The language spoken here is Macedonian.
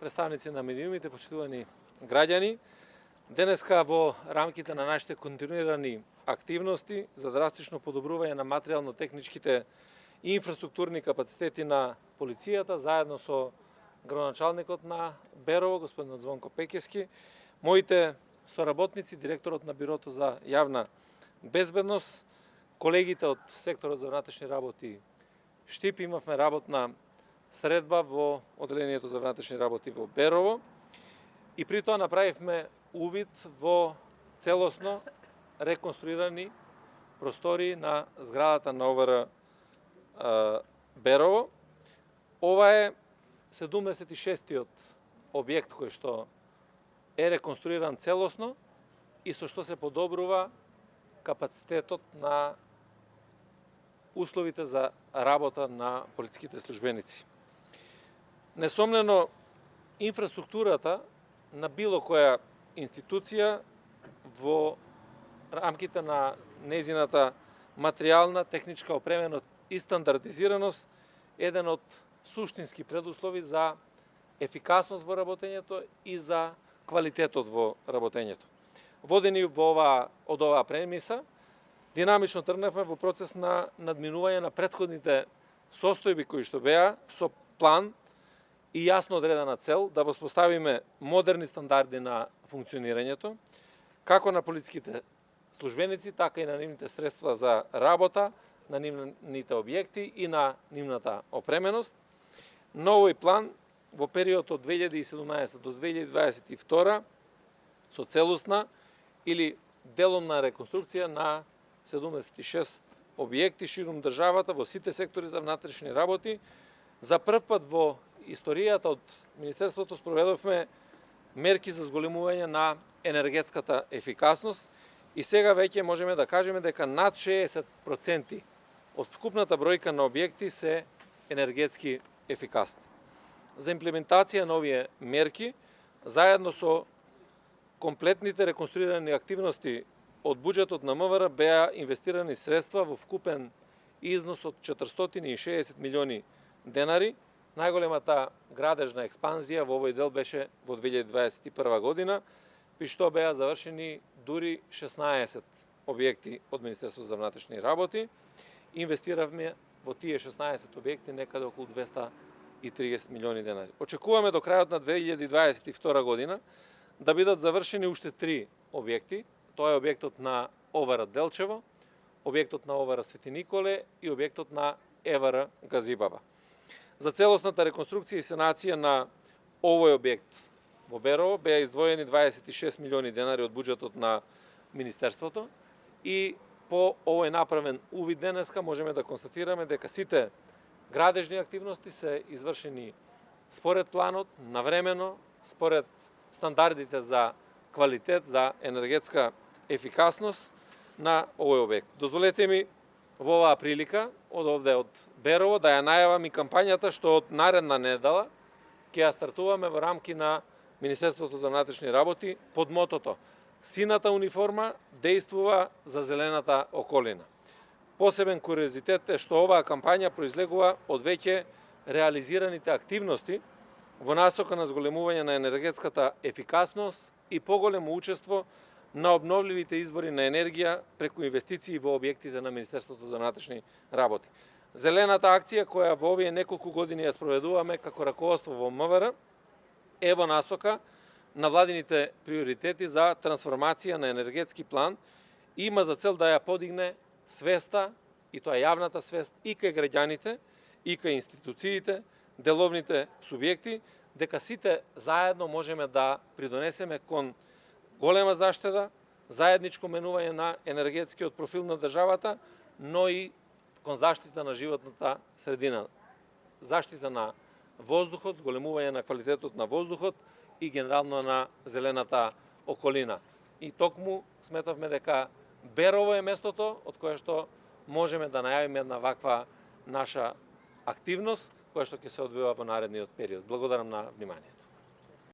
представници на медиумите, почитувани граѓани. Денеска во рамките на нашите континуирани активности за драстично подобрување на материјално-техничките и инфраструктурни капацитети на полицијата, заедно со градоначалникот на Берово, господин Звонко Пекевски, моите соработници, директорот на Бирото за јавна безбедност, колегите од секторот за внатрешни работи Штип, имавме работна средба во Оделението за внатрешни работи во Берово и при тоа направивме увид во целосно реконструирани простории на зградата на МВР Берово. Ова е 76-тиот објект кој што е реконструиран целосно и со што се подобрува капацитетот на условите за работа на полициските службеници. Несомнено, инфраструктурата на било која институција во рамките на незината материјална, техничка опременост и стандардизираност еден од суштински предуслови за ефикасност во работењето и за квалитетот во работењето. Водени од оваа премиса, динамично тргнавме во процес на надминување на претходните состојби кои што беа со план и јасно одредена цел да воспоставиме модерни стандарди на функционирањето, како на полициските службеници, така и на нивните средства за работа, на нивните објекти и на нивната опременост. На овој план, во период од 2017 до 2022, со целосна или деломна реконструкција на 76 објекти ширум државата во сите сектори за внатрешни работи, за прв пат во историјата од Министерството спроведовме мерки за зголемување на енергетската ефикасност и сега веќе можеме да кажеме дека над 60% од вкупната бројка на објекти се енергетски ефикасни. За имплементација на овие мерки, заедно со комплетните реконструирани активности од буџетот на МВР беа инвестирани средства во вкупен износ од 460 милиони денари. Најголемата градежна експанзија во овој дел беше во 2021 година, при што беа завршени дури 16 објекти од Министерството за внатрешни работи. Инвестиравме во тие 16 објекти некаде околу 230 милиони денари. Очекуваме до крајот на 2022 година да бидат завршени уште 3 објекти. Тоа е објектот на ОВР Делчево, објектот на ОВР Свети Николе и објектот на ЕВР Газибаба. За целосната реконструкција и санација на овој објект во Берово беа издвоени 26 милиони денари од буџетот на Министерството и по овој направен увид денеска можеме да констатираме дека сите градежни активности се извршени според планот, навремено, според стандардите за квалитет, за енергетска ефикасност на овој објект. Дозволете ми во оваа прилика, од овде од Берово, да ја најавам и кампањата што од наредна недела ќе ја стартуваме во рамки на Министерството за внатрешни работи под мотото "Сината униформа дејствува за зелената околина". Посебен куриозитет е што оваа кампања произлегува од веќе реализираните активности во насока на зголемување на енергетската ефикасност и поголемо учество на обновливите извори на енергија преку инвестиции во објектите на Министерството за внатрешни работи. Зелената акција која во овие неколку години ја спроведуваме како раководство во МВР е во насока на владините приоритети за трансформација на енергетски план и има за цел да ја подигне свеста, и тоа јавната свест, и кај граѓаните, и кај институциите, деловните субјекти, дека сите заедно можеме да придонесеме кон голема заштеда, заедничко менување на енергетскиот профил на државата, но и кон заштита на животната средина, заштита на воздухот, зголемување на квалитетот на воздухот и генерално на зелената околина. И токму сметавме дека Берово е местото од кое што можеме да најавиме една ваква наша активност, која што ќе се одвива во наредниот период. Благодарам на вниманието.